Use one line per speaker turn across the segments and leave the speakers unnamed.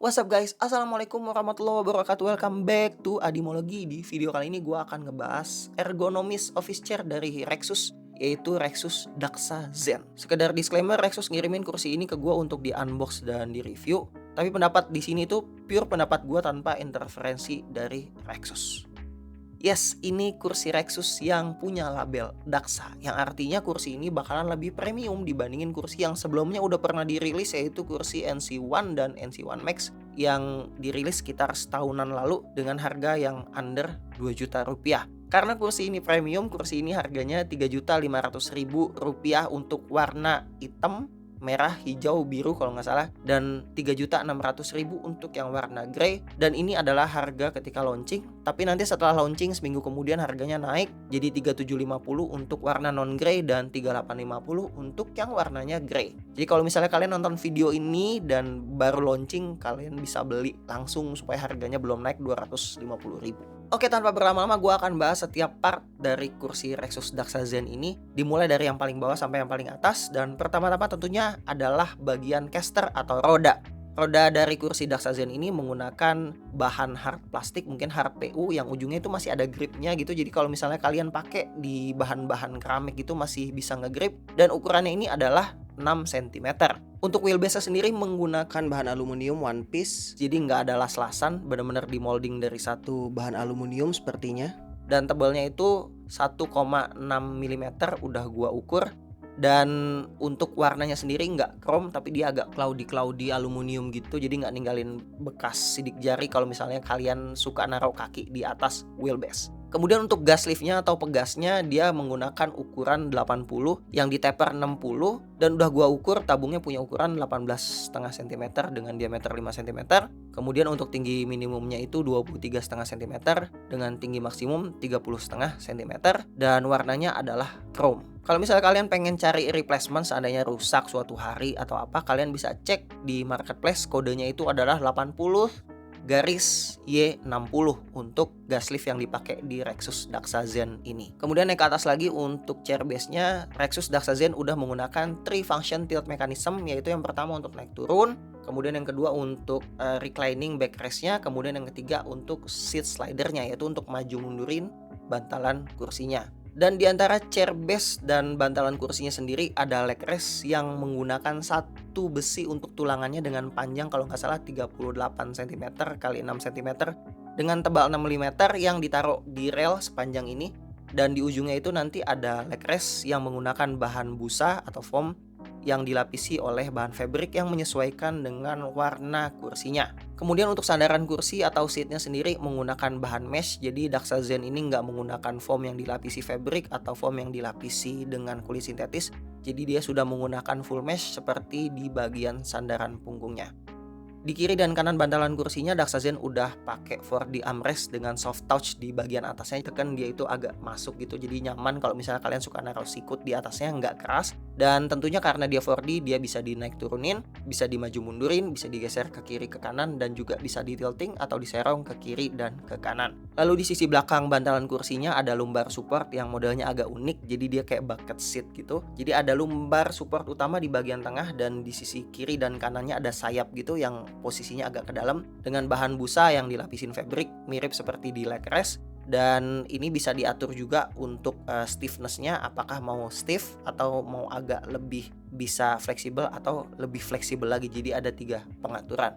What's up guys, Assalamualaikum warahmatullahi wabarakatuh. Welcome back to Adimologi. Di video kali ini gue akan ngebahas ergonomis office chair dari Rexus, yaitu Rexus Daxa Zen. Sekedar disclaimer, Rexus ngirimin kursi ini ke gue untuk di unbox dan di review. Tapi pendapat di sini tuh pure pendapat gue tanpa interferensi dari Rexus. Yes, ini kursi Rexus yang punya label Daxa, yang artinya kursi ini bakalan lebih premium dibandingin kursi yang sebelumnya udah pernah dirilis, yaitu kursi NC1 dan NC1 Max yang dirilis sekitar setahunan lalu dengan harga yang under 2 juta rupiah. Karena kursi ini premium, kursi ini harganya 3.500.000 rupiah untuk warna hitam, merah, hijau, biru kalau nggak salah, dan 3.600.000 untuk yang warna grey. Dan ini adalah harga ketika launching, tapi nanti setelah launching seminggu kemudian harganya naik jadi 3.750 untuk warna non grey dan 3.850 untuk yang warnanya grey. Jadi kalau misalnya kalian nonton video ini dan baru launching, kalian bisa beli langsung supaya harganya belum naik 250.000. Oke, tanpa berlama-lama gue akan bahas setiap part dari kursi Rexus Daxa Zen ini, dimulai dari yang paling bawah sampai yang paling atas. Dan pertama-tama tentunya adalah bagian caster atau roda. Roda dari kursi Daxa Zen ini menggunakan bahan hard plastik, mungkin hard PU yang ujungnya itu masih ada gripnya gitu. Jadi kalau misalnya kalian pakai di bahan-bahan keramik itu masih bisa ngegrip. Dan ukurannya ini adalah 6 cm. Untuk wheelbase sendiri menggunakan bahan aluminium one piece, jadi nggak ada las-lasan, benar-benar dimolding dari satu bahan aluminium sepertinya. Dan tebalnya itu 1,6 mm udah gua ukur. Dan untuk warnanya sendiri nggak chrome, tapi dia agak cloudy aluminium gitu, jadi nggak ninggalin bekas sidik jari kalau misalnya kalian suka naruh kaki di atas wheelbase. Kemudian untuk gas liftnya atau pegasnya dia menggunakan ukuran 80 yang ditaper 60, dan udah gua ukur tabungnya punya ukuran 18,5 cm dengan diameter 5 cm. Kemudian untuk tinggi minimumnya itu 23,5 cm dengan tinggi maksimum 30,5 cm, dan warnanya adalah chrome. Kalau misalnya kalian pengen cari replacement seandainya rusak suatu hari atau apa, kalian bisa cek di marketplace, kodenya itu adalah 80-Y60 untuk gas lift yang dipakai di Rexus Daxa Zen ini. Kemudian naik ke atas lagi untuk chair base-nya, Rexus Daxa Zen udah menggunakan 3 function tilt mechanism, yaitu yang pertama untuk naik turun, kemudian yang kedua untuk reclining backrest-nya, kemudian yang ketiga untuk seat slider-nya, yaitu untuk maju mundurin bantalan kursinya. Dan di antara chair base dan bantalan kursinya sendiri ada leg rest yang menggunakan satu besi untuk tulangannya dengan panjang kalau nggak salah 38 cm x 6 cm dengan tebal 6 mm yang ditaruh di rel sepanjang ini. Dan di ujungnya itu nanti ada leg rest yang menggunakan bahan busa atau foam yang dilapisi oleh bahan fabric yang menyesuaikan dengan warna kursinya. Kemudian untuk sandaran kursi atau seatnya sendiri menggunakan bahan mesh. Jadi Daxa Zen ini nggak menggunakan foam yang dilapisi fabric atau foam yang dilapisi dengan kulit sintetis. Jadi dia sudah menggunakan full mesh seperti di bagian sandaran punggungnya. Di kiri dan kanan bantalan kursinya Daxa Zen udah pakai 4D armrest dengan soft touch di bagian atasnya. Tekan dia itu agak masuk gitu, jadi nyaman kalau misalnya kalian suka naruh sikut di atasnya, nggak keras. Dan tentunya karena dia 4D, dia bisa dinaik turunin, bisa dimaju mundurin, bisa digeser ke kiri ke kanan, dan juga bisa di tilting atau diserong ke kiri dan ke kanan. Lalu di sisi belakang bantalan kursinya ada lumbar support yang modelnya agak unik, jadi dia kayak bucket seat gitu. Jadi ada lumbar support utama di bagian tengah, dan di sisi kiri dan kanannya ada sayap gitu yang posisinya agak ke dalam dengan bahan busa yang dilapisin fabric mirip seperti di leg rest. Dan ini bisa diatur juga untuk stiffness-nya, apakah mau stiff atau mau agak lebih bisa fleksibel atau lebih fleksibel lagi. Jadi ada 3 pengaturan.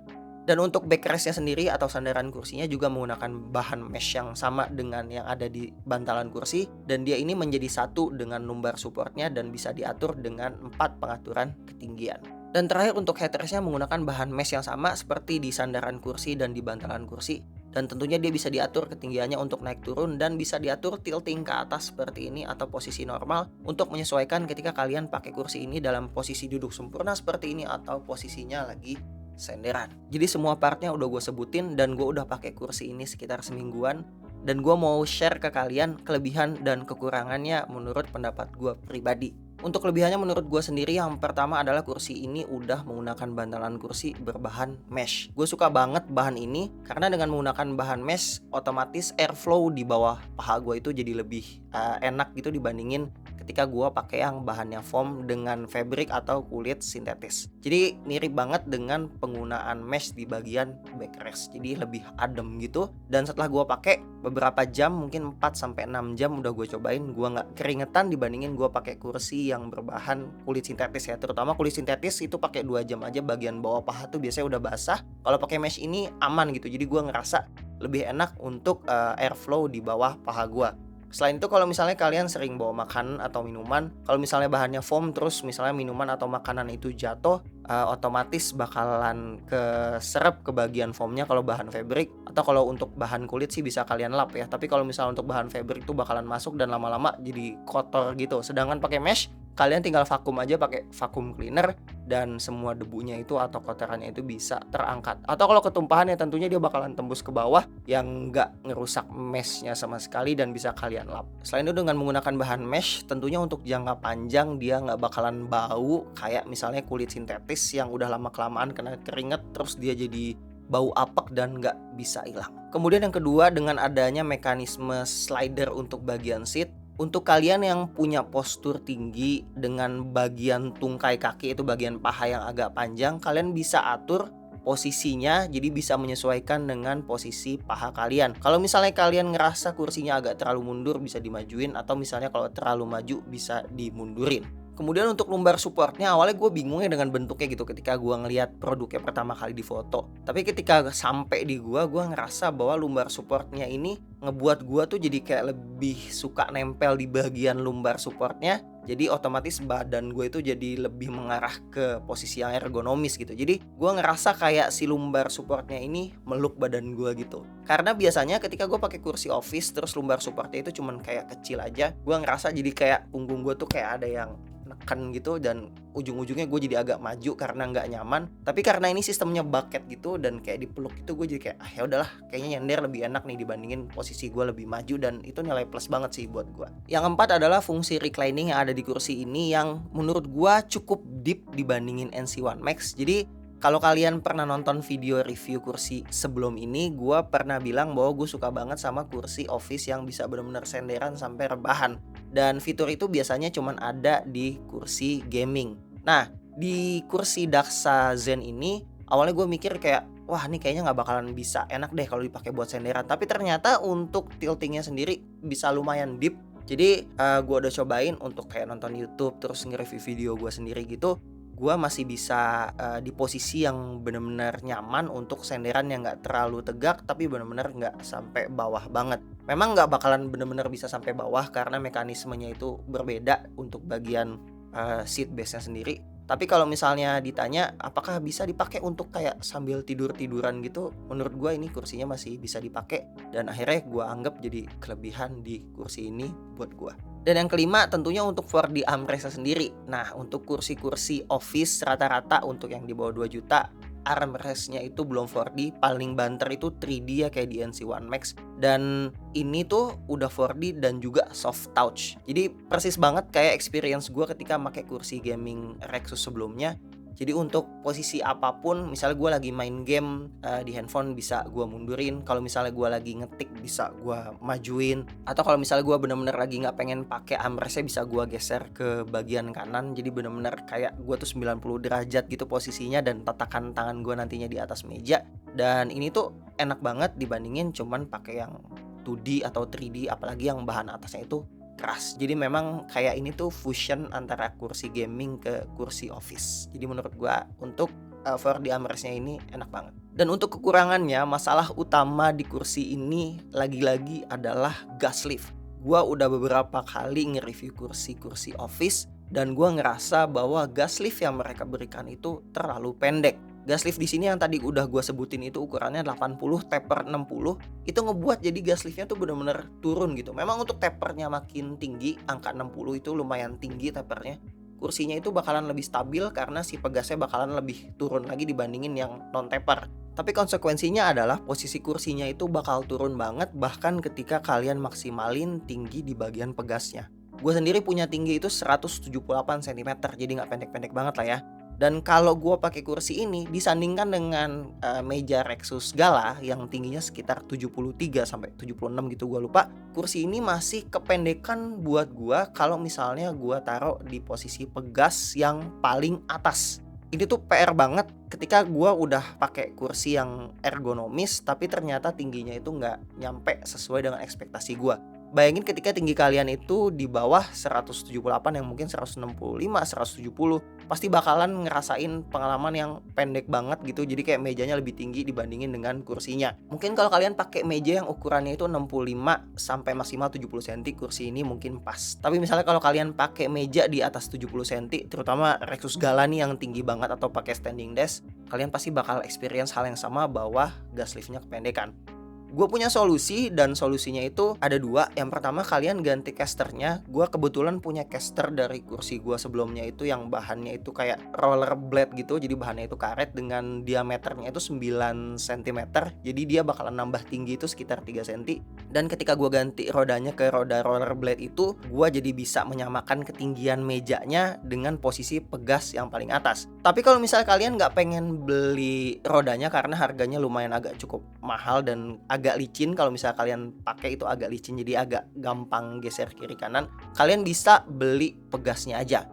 Dan untuk backrest-nya sendiri atau sandaran kursinya juga menggunakan bahan mesh yang sama dengan yang ada di bantalan kursi, dan dia ini menjadi satu dengan lumbar supportnya dan bisa diatur dengan 4 pengaturan ketinggian. Dan terakhir untuk headrest-nya menggunakan bahan mesh yang sama seperti di sandaran kursi dan di bantalan kursi. Dan tentunya dia bisa diatur ketinggiannya untuk naik turun, dan bisa diatur tilting ke atas seperti ini atau posisi normal untuk menyesuaikan ketika kalian pakai kursi ini dalam posisi duduk sempurna seperti ini atau posisinya lagi senderan. Jadi semua partnya udah gue sebutin, dan gue udah pakai kursi ini sekitar semingguan. Dan gue mau share ke kalian kelebihan dan kekurangannya menurut pendapat gue pribadi. Untuk kelebihannya menurut gue sendiri, yang pertama adalah kursi ini udah menggunakan bantalan kursi berbahan mesh. Gue suka banget bahan ini karena dengan menggunakan bahan mesh otomatis airflow di bawah paha gue itu jadi lebih enak gitu dibandingin ketika gue pakai yang bahannya foam dengan fabric atau kulit sintetis. Jadi mirip banget dengan penggunaan mesh di bagian backrest. Jadi lebih adem gitu. Dan setelah gue pakai beberapa jam, mungkin 4-6 jam udah gue cobain, gue nggak keringetan dibandingin gue pakai kursi yang berbahan kulit sintetis ya. Terutama kulit sintetis itu pakai 2 jam aja bagian bawah paha tuh biasanya udah basah. Kalau pakai mesh ini aman gitu. Jadi gue ngerasa lebih enak untuk airflow di bawah paha gue. Selain itu kalau misalnya kalian sering bawa makanan atau minuman, kalau misalnya bahannya foam terus misalnya minuman atau makanan itu jatuh, otomatis bakalan keserap ke bagian foamnya kalau bahan fabric. Atau kalau untuk bahan kulit sih bisa kalian lap ya. Tapi kalau misalnya untuk bahan fabric itu bakalan masuk dan lama-lama jadi kotor gitu. Sedangkan pakai mesh, kalian tinggal vakum aja pakai vacuum cleaner dan semua debunya itu atau kotorannya itu bisa terangkat. Atau kalau ketumpahan ya tentunya dia bakalan tembus ke bawah yang nggak ngerusak meshnya sama sekali dan bisa kalian lap. Selain itu dengan menggunakan bahan mesh, tentunya untuk jangka panjang dia nggak bakalan bau kayak misalnya kulit sintetis yang udah lama kelamaan kena keringet terus dia jadi bau apek dan nggak bisa hilang. Kemudian yang kedua, dengan adanya mekanisme slider untuk bagian seat, untuk kalian yang punya postur tinggi dengan bagian tungkai kaki itu bagian paha yang agak panjang, kalian bisa atur posisinya jadi bisa menyesuaikan dengan posisi paha kalian. Kalau misalnya kalian ngerasa kursinya agak terlalu mundur bisa dimajuin, atau misalnya kalau terlalu maju bisa dimundurin. Kemudian untuk lumbar supportnya, awalnya gue bingungnya dengan bentuknya gitu ketika gue ngelihat produknya pertama kali di foto. Tapi ketika sampai di gue ngerasa bahwa lumbar supportnya ini ngebuat gue tuh jadi kayak lebih suka nempel di bagian lumbar supportnya. Jadi otomatis badan gue itu jadi lebih mengarah ke posisi yang ergonomis gitu. Jadi gue ngerasa kayak si lumbar supportnya ini meluk badan gue gitu. Karena biasanya ketika gue pakai kursi office terus lumbar supportnya itu cuman kayak kecil aja, gue ngerasa jadi kayak punggung gue tuh kayak ada yang neken gitu dan ujung-ujungnya gue jadi agak maju karena nggak nyaman. Tapi karena ini sistemnya bucket gitu dan kayak dipeluk itu, gue jadi kayak ya udahlah, kayaknya nyender lebih enak nih dibandingin posisi gue lebih maju, dan itu nilai plus banget sih buat gue. Yang keempat adalah fungsi reclining yang ada di kursi ini yang menurut gue cukup deep dibandingin NC1 Max. Jadi kalau kalian pernah nonton video review kursi sebelum ini, gue pernah bilang bahwa gue suka banget sama kursi office yang bisa benar-benar senderan sampai rebahan. Dan fitur itu biasanya cuma ada di kursi gaming. Nah, di kursi Daxa Zen ini, awalnya gue mikir kayak, wah ini kayaknya gak bakalan bisa enak deh kalau dipakai buat senderan. Tapi ternyata untuk tiltingnya sendiri bisa lumayan deep. Jadi gue udah cobain untuk kayak nonton YouTube terus nge-review video gue sendiri gitu. Gue masih bisa di posisi yang benar-benar nyaman untuk senderan yang gak terlalu tegak tapi benar-benar gak sampai bawah banget. Memang gak bakalan benar-benar bisa sampai bawah karena mekanismenya itu berbeda untuk bagian seat base-nya sendiri. Tapi kalau misalnya ditanya apakah bisa dipakai untuk kayak sambil tidur-tiduran gitu, menurut gue ini kursinya masih bisa dipakai. Dan akhirnya gue anggap jadi kelebihan di kursi ini buat gue. Dan yang kelima tentunya untuk 4D armrest sendiri. Nah, untuk kursi-kursi office rata-rata untuk yang di bawah 2 juta, armrestnya itu belum 4D, paling banter itu 3D ya kayak di NC1 Max. Dan ini tuh udah 4D dan juga soft touch. Jadi persis banget kayak experience gue ketika pakai kursi gaming Rexus sebelumnya. Jadi untuk posisi apapun, misalnya gue lagi main game di handphone bisa gue mundurin. Kalau misalnya gue lagi ngetik bisa gue majuin. Atau kalau misalnya gue bener-bener lagi gak pengen pakai armrestnya bisa gue geser ke bagian kanan. Jadi bener-bener kayak gue tuh 90 derajat gitu posisinya dan tatakan tangan gue nantinya di atas meja. Dan ini tuh enak banget dibandingin cuman pakai yang 2D atau 3D, apalagi yang bahan atasnya itu keras. Jadi memang kayak ini tuh fusion antara kursi gaming ke kursi office. Jadi menurut gua untuk 4D armrestnya ini enak banget. Dan untuk kekurangannya, masalah utama di kursi ini lagi-lagi adalah gas lift. Gua udah beberapa kali nge-review kursi-kursi office dan gua ngerasa bahwa gas lift yang mereka berikan itu terlalu pendek. Gas lift di sini yang tadi udah gue sebutin itu ukurannya 80 taper 60, itu ngebuat jadi gas liftnya tuh bener-bener turun gitu. Memang untuk tapernya makin tinggi, angka 60 itu lumayan tinggi tapernya. Kursinya itu bakalan lebih stabil karena si pegasnya bakalan lebih turun lagi dibandingin yang non taper. Tapi konsekuensinya adalah posisi kursinya itu bakal turun banget bahkan ketika kalian maksimalin tinggi di bagian pegasnya. Gue sendiri punya tinggi itu 178 cm, jadi gak pendek-pendek banget lah ya. Dan kalau gua pakai kursi ini disandingkan dengan meja Rexus Gala yang tingginya sekitar 73 sampai 76 gitu, gua lupa. Kursi ini masih kependekan buat gua kalau misalnya gua taruh di posisi pegas yang paling atas. Ini tuh PR banget ketika gua udah pakai kursi yang ergonomis tapi ternyata tingginya itu nggak nyampe sesuai dengan ekspektasi gua. Bayangin ketika tinggi kalian itu di bawah 178 yang mungkin 165, 170, pasti bakalan ngerasain pengalaman yang pendek banget gitu. Jadi kayak mejanya lebih tinggi dibandingin dengan kursinya. Mungkin kalau kalian pakai meja yang ukurannya itu 65 sampai maksimal 70 cm, kursi ini mungkin pas. Tapi misalnya kalau kalian pakai meja di atas 70 cm, terutama Rexus Gala nih yang tinggi banget atau pakai standing desk, kalian pasti bakal experience hal yang sama bahwa gas liftnya kependekan. Gue punya solusi dan solusinya itu ada dua. Yang pertama, kalian ganti casternya. Gue kebetulan punya caster dari kursi gue sebelumnya itu yang bahannya itu kayak roller blade gitu. Jadi bahannya itu karet dengan diameternya itu 9 cm. Jadi dia bakalan nambah tinggi itu sekitar 3 cm. Dan ketika gue ganti rodanya ke roda roller blade itu, gue jadi bisa menyamakan ketinggian mejanya dengan posisi pegas yang paling atas. Tapi kalau misalnya kalian nggak pengen beli rodanya karena harganya lumayan agak cukup mahal dan agak licin, kalau misalnya kalian pakai itu agak licin jadi agak gampang geser kiri kanan, kalian bisa beli pegasnya aja.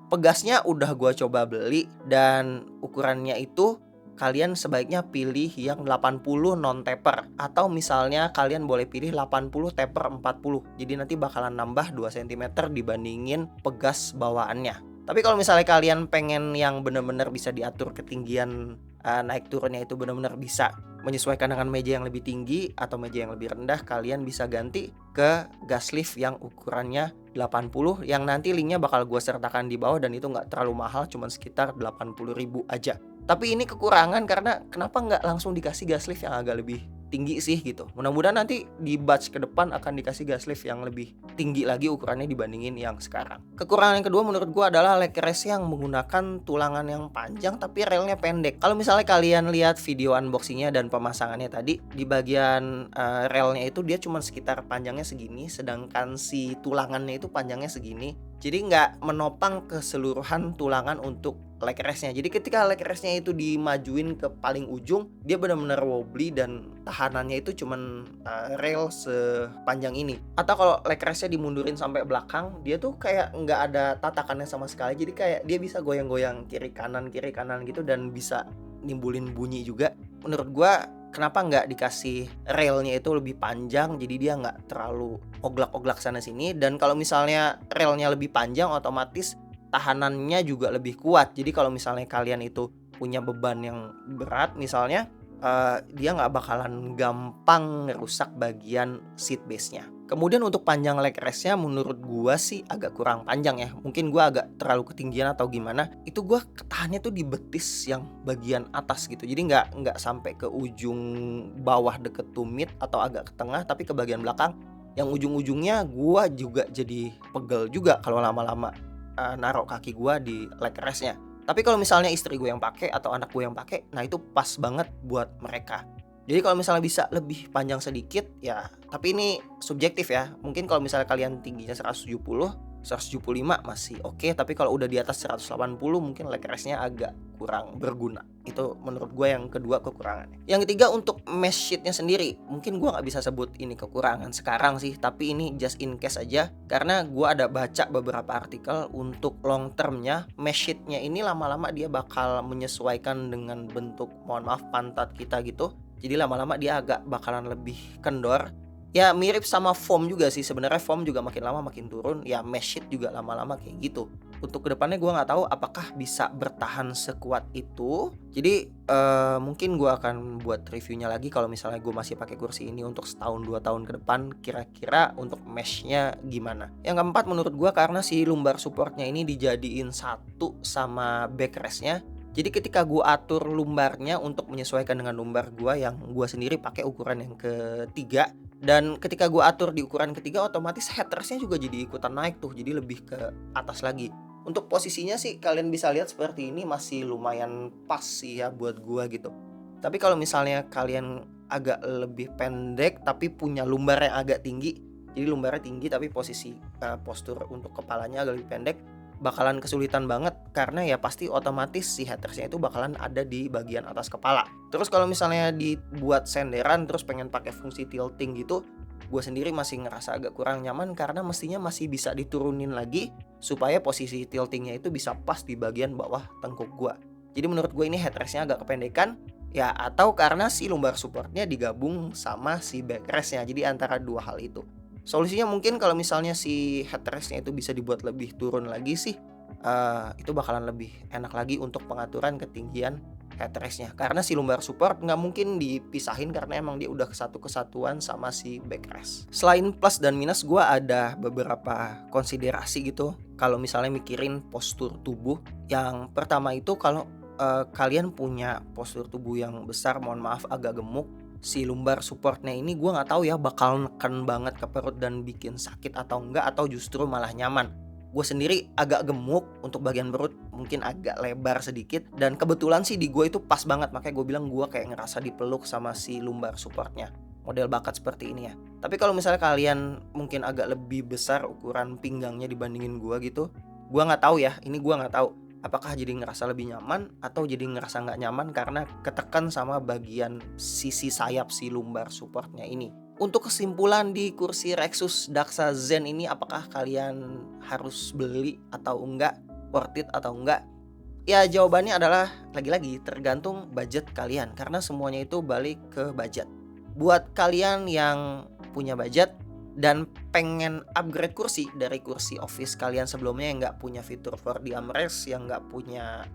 Pegasnya udah gue coba beli dan ukurannya itu kalian sebaiknya pilih yang 80 non taper, atau misalnya kalian boleh pilih 80 taper 40. Jadi nanti bakalan nambah 2 cm dibandingin pegas bawaannya. Tapi kalau misalnya kalian pengen yang benar-benar bisa diatur ketinggian naik turunnya itu benar-benar bisa menyesuaikan dengan meja yang lebih tinggi atau meja yang lebih rendah, kalian bisa ganti ke gas lift yang ukurannya 80 yang nanti linknya bakal gue sertakan di bawah, dan itu nggak terlalu mahal, cuma sekitar 80.000 aja. Tapi ini kekurangan karena kenapa nggak langsung dikasih gas lift yang agak lebih tinggi sih gitu. Mudah-mudahan nanti di batch ke depan akan dikasih gas lift yang lebih tinggi lagi ukurannya dibandingin yang sekarang. Kekurangan yang kedua menurut gua adalah leg rest yang menggunakan tulangan yang panjang tapi relnya pendek. Kalau misalnya kalian lihat video unboxingnya dan pemasangannya tadi, di bagian relnya itu dia cuma sekitar panjangnya segini, sedangkan si tulangannya itu panjangnya segini. Jadi nggak menopang keseluruhan tulangan untuk leg restnya. Jadi ketika leg restnya itu dimajuin ke paling ujung, dia benar-benar wobbly dan tahanannya itu cuman rail sepanjang ini. Atau kalau leg restnya dimundurin sampai belakang, dia tuh kayak nggak ada tatakannya sama sekali. Jadi kayak dia bisa goyang-goyang kiri kanan gitu dan bisa nimbulin bunyi juga. Menurut gua kenapa nggak dikasih railnya itu lebih panjang, jadi dia nggak terlalu oglak-oglak sana sini. Dan kalau misalnya railnya lebih panjang, otomatis tahanannya juga lebih kuat. Jadi kalau misalnya kalian itu punya beban yang berat misalnya, dia nggak bakalan gampang ngerusak bagian seat base-nya. Kemudian untuk panjang leg restnya menurut gua sih agak kurang panjang ya. Mungkin gua agak terlalu ketinggian atau gimana. Itu gua ketahannya tuh di betis yang bagian atas gitu. Jadi nggak sampai ke ujung bawah deket tumit atau agak ke tengah, tapi ke bagian belakang. Yang ujung-ujungnya gua juga jadi pegel juga kalau lama-lama naruh kaki gua di leg restnya. Tapi kalau misalnya istri gue yang pakai atau anak gue yang pakai, nah itu pas banget buat mereka. Jadi kalau misalnya bisa lebih panjang sedikit ya, tapi ini subjektif ya. Mungkin kalau misalnya kalian tingginya 170, 175 masih oke, tapi kalau udah di atas 180 mungkin leg restnya agak kurang berguna. Itu menurut gue yang kedua kekurangannya. Yang ketiga untuk mesh sheetnya sendiri, mungkin gue nggak bisa sebut ini kekurangan sekarang sih, tapi ini just in case aja. Karena gue ada baca beberapa artikel untuk long termnya mesh sheetnya ini lama-lama dia bakal menyesuaikan dengan bentuk, mohon maaf, pantat kita gitu. Jadi lama-lama dia agak bakalan lebih kendor. Ya mirip sama foam juga sih sebenarnya, foam juga makin lama makin turun. Ya mesh sheet juga lama-lama kayak gitu. Untuk kedepannya gue nggak tahu apakah bisa bertahan sekuat itu. Jadi mungkin gue akan buat reviewnya lagi kalau misalnya gue masih pakai kursi ini untuk setahun 2 tahun ke depan, kira-kira untuk meshnya gimana. Yang keempat menurut gue karena si lumbar supportnya ini dijadiin satu sama backrestnya. Jadi ketika gue atur lumbarnya untuk menyesuaikan dengan lumbar gue yang gue sendiri pakai ukuran yang ketiga, dan ketika gue atur di ukuran ketiga otomatis headrestnya juga jadi ikutan naik tuh, jadi lebih ke atas lagi. Untuk posisinya sih kalian bisa lihat seperti ini masih lumayan pas sih ya buat gue gitu. Tapi kalau misalnya kalian agak lebih pendek tapi punya lumbar yang agak tinggi, jadi lumbarnya tinggi tapi posisi postur untuk kepalanya agak lebih pendek, bakalan kesulitan banget karena ya pasti otomatis si headrestnya itu bakalan ada di bagian atas kepala. Terus kalau misalnya dibuat senderan terus pengen pakai fungsi tilting gitu, gue sendiri masih ngerasa agak kurang nyaman karena mestinya masih bisa diturunin lagi supaya posisi tiltingnya itu bisa pas di bagian bawah tengkuk gue. Jadi menurut gue ini headrestnya agak kependekan ya, atau karena si lumbar supportnya digabung sama si backrestnya, jadi antara dua hal itu. Solusinya mungkin kalau misalnya si headrestnya itu bisa dibuat lebih turun lagi sih, itu bakalan lebih enak lagi untuk pengaturan ketinggian headrestnya. Karena si lumbar support nggak mungkin dipisahin karena emang dia udah kesatuan sama si backrest. Selain plus dan minus, gue ada beberapa konsiderasi gitu kalau misalnya mikirin postur tubuh. Yang pertama itu kalau kalian punya postur tubuh yang besar, mohon maaf agak gemuk, si lumbar supportnya ini gue nggak tahu ya bakal neken banget ke perut dan bikin sakit atau enggak, atau justru malah nyaman. Gue sendiri agak gemuk untuk bagian perut, mungkin agak lebar sedikit, dan kebetulan sih di gue itu pas banget, makanya gue bilang gue kayak ngerasa dipeluk sama si lumbar supportnya. Model bakat seperti ini ya. Tapi kalau misalnya kalian mungkin agak lebih besar ukuran pinggangnya dibandingin gue gitu, gue nggak tahu ya, ini gue nggak tahu apakah jadi ngerasa lebih nyaman atau jadi ngerasa nggak nyaman karena ketekan sama bagian sisi sayap si lumbar supportnya ini. Untuk kesimpulan di kursi Rexus Daxa Zen ini, apakah kalian harus beli atau enggak, worth it atau enggak? Ya jawabannya adalah lagi-lagi tergantung budget kalian, karena semuanya itu balik ke budget. Buat kalian yang punya budget dan pengen upgrade kursi dari kursi office kalian sebelumnya yang nggak punya fitur 4D armrest, yang nggak punya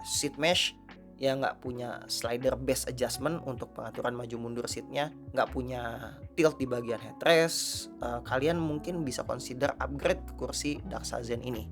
seat mesh, yang nggak punya slider base adjustment untuk pengaturan maju mundur seatnya, nggak punya tilt di bagian headrest, kalian mungkin bisa consider upgrade ke kursi Daxa Zen ini.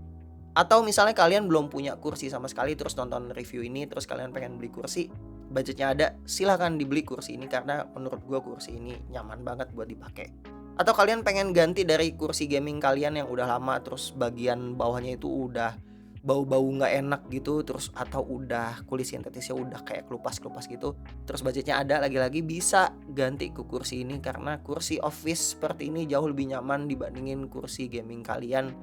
Atau misalnya kalian belum punya kursi sama sekali terus nonton review ini terus kalian pengen beli kursi, budgetnya ada, silahkan dibeli kursi ini karena menurut gue kursi ini nyaman banget buat dipakai. Atau kalian pengen ganti dari kursi gaming kalian yang udah lama terus bagian bawahnya itu udah bau-bau nggak enak gitu, terus atau udah kulit sintetisnya udah kayak kelupas-kelupas gitu, terus budgetnya ada, lagi-lagi bisa ganti ke kursi ini karena kursi office seperti ini jauh lebih nyaman dibandingin kursi gaming kalian.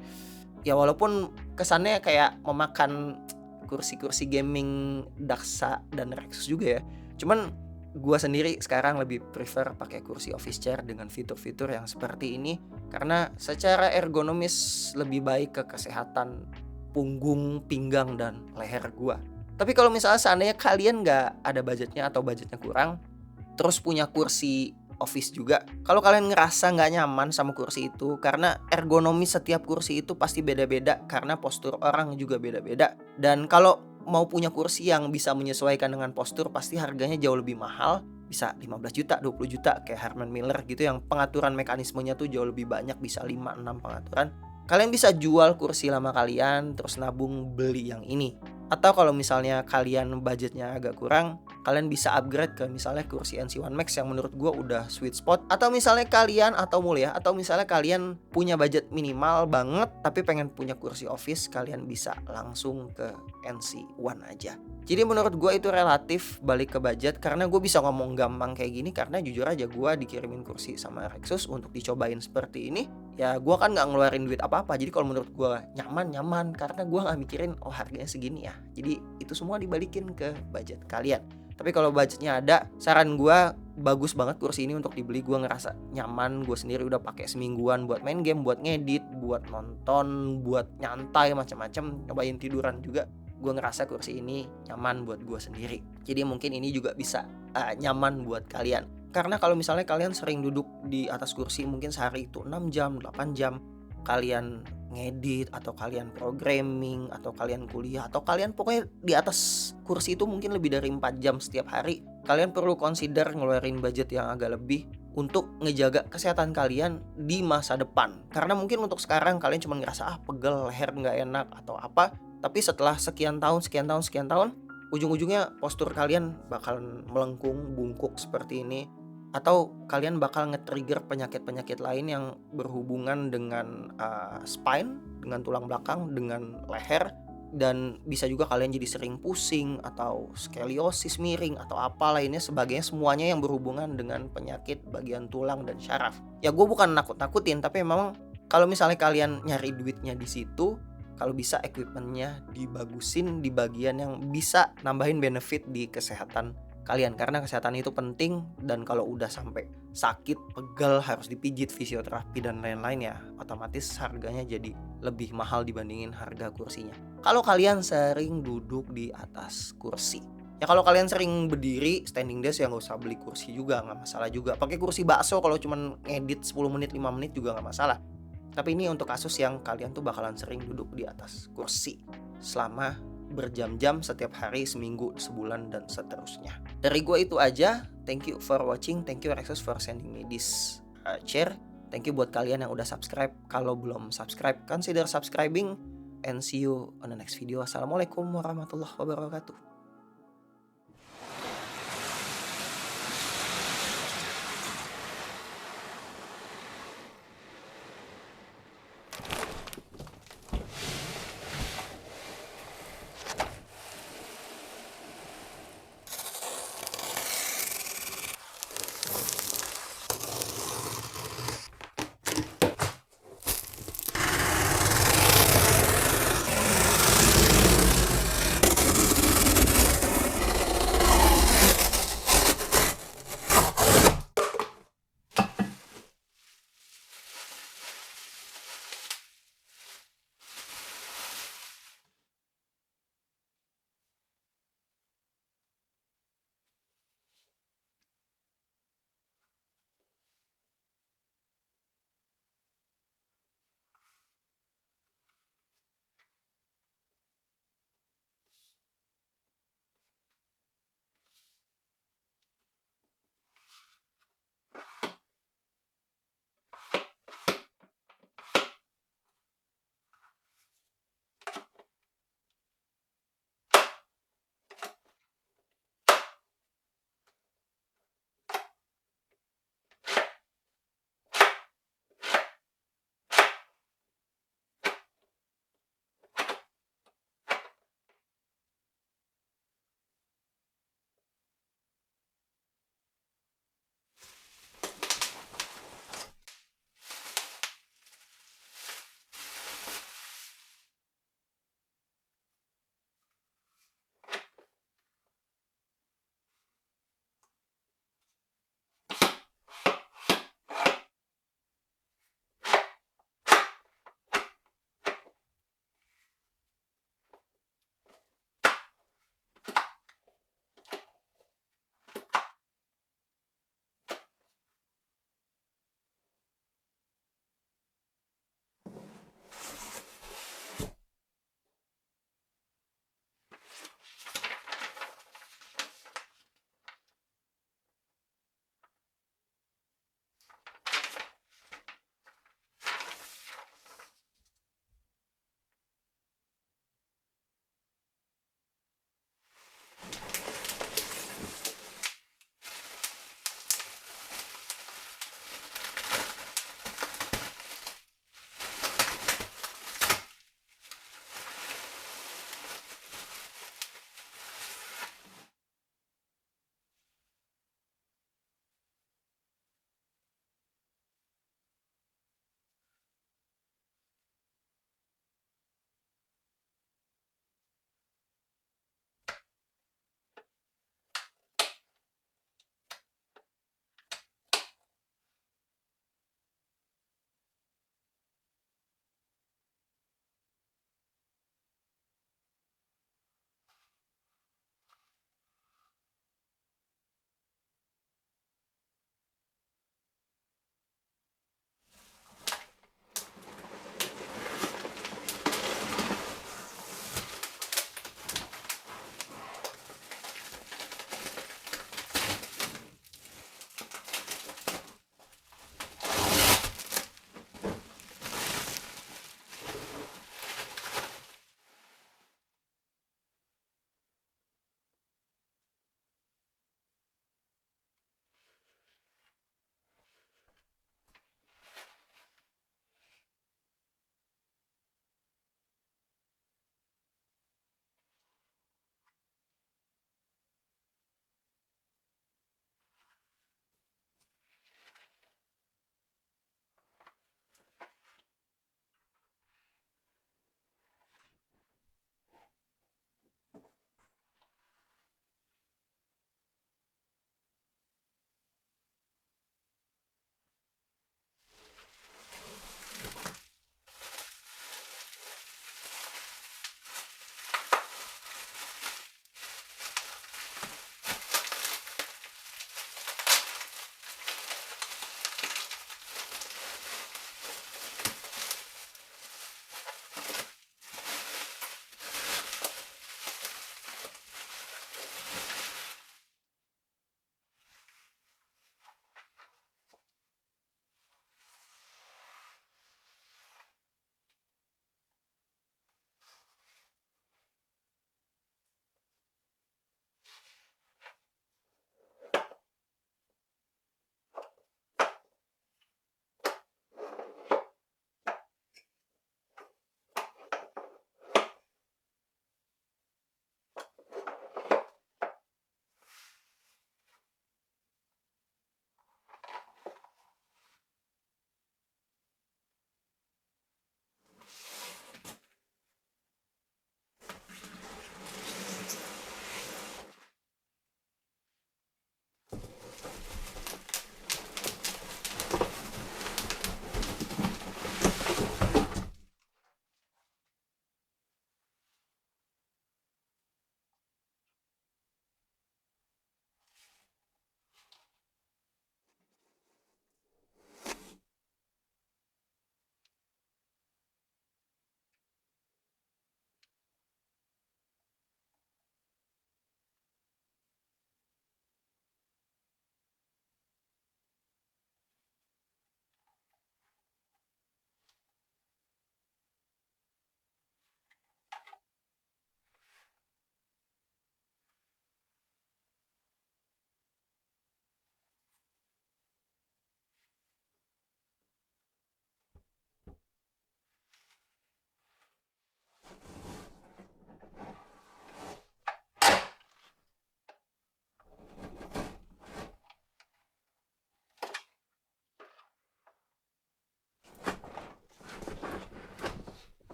Ya walaupun kesannya kayak memakan kursi-kursi gaming Daxa dan Rexus juga ya, cuman gue sendiri sekarang lebih prefer pakai kursi office chair dengan fitur-fitur yang seperti ini karena secara ergonomis lebih baik ke kesehatan punggung, pinggang, dan leher gue. Tapi kalau misalnya seandainya kalian nggak ada budgetnya atau budgetnya kurang, terus punya kursi office juga, kalau kalian ngerasa nggak nyaman sama kursi itu, karena ergonomi setiap kursi itu pasti beda-beda karena postur orang juga beda-beda, dan kalau mau punya kursi yang bisa menyesuaikan dengan postur pasti harganya jauh lebih mahal, bisa 15 juta, 20 juta kayak Herman Miller gitu yang pengaturan mekanismenya tuh jauh lebih banyak, bisa 5-6 pengaturan. Kalian bisa jual kursi lama kalian terus nabung beli yang ini. Atau kalau misalnya kalian budgetnya agak kurang, kalian bisa upgrade ke misalnya kursi NC1 Max yang menurut gue udah sweet spot. Atau misalnya kalian, atau misalnya kalian punya budget minimal banget tapi pengen punya kursi office, kalian bisa langsung ke NC1 aja. Jadi menurut gue itu relatif balik ke budget, karena gue bisa ngomong gampang kayak gini karena jujur aja gue dikirimin kursi sama Rexus untuk dicobain seperti ini. Ya gue kan gak ngeluarin duit apa-apa, jadi kalau menurut gue nyaman karena gue gak mikirin oh harganya segini ya. Jadi itu semua dibalikin ke budget kalian. Tapi kalau budgetnya ada, saran gue bagus banget kursi ini untuk dibeli. Gue ngerasa nyaman, gue sendiri udah pakai semingguan buat main game, buat ngedit, buat nonton, buat nyantai macam-macam, nyobain tiduran juga. Gue ngerasa kursi ini nyaman buat gue sendiri. Jadi mungkin ini juga bisa nyaman buat kalian. Karena kalau misalnya kalian sering duduk di atas kursi mungkin sehari itu 6 jam, 8 jam, kalian ngedit atau kalian programming atau kalian kuliah atau kalian pokoknya di atas kursi itu mungkin lebih dari 4 jam setiap hari, kalian perlu consider ngeluarin budget yang agak lebih untuk ngejaga kesehatan kalian di masa depan. Karena mungkin untuk sekarang kalian cuma ngerasa pegel, leher nggak enak atau apa, tapi setelah sekian tahun ujung-ujungnya postur kalian bakalan melengkung, bungkuk seperti ini. Atau kalian bakal nge-trigger penyakit-penyakit lain yang berhubungan dengan spine, dengan tulang belakang, dengan leher. Dan bisa juga kalian jadi sering pusing atau skoliosis miring atau apa lainnya sebagainya, semuanya yang berhubungan dengan penyakit bagian tulang dan syaraf. Ya gue bukan nakut-nakutin, tapi memang kalau misalnya kalian nyari duitnya di situ, kalau bisa equipmentnya dibagusin di bagian yang bisa nambahin benefit di kesehatan kalian, karena kesehatan itu penting. Dan kalau udah sampai sakit, pegal, harus dipijit, fisioterapi dan lain-lain, ya otomatis harganya jadi lebih mahal dibandingin harga kursinya. Kalau kalian sering duduk di atas kursi, ya kalau kalian sering berdiri standing desk ya nggak usah beli kursi juga, nggak masalah juga. Pakai kursi bakso kalau cuman ngedit 10 menit 5 menit juga nggak masalah. Tapi ini untuk kasus yang kalian tuh bakalan sering duduk di atas kursi selama berjam-jam setiap hari, seminggu, sebulan, dan seterusnya. Dari gue itu aja. Thank you for watching. Thank you Rexus for sending me this chair. Thank you buat kalian yang udah subscribe. Kalau belum subscribe, consider subscribing. And see you on the next video. Assalamualaikum warahmatullahi wabarakatuh.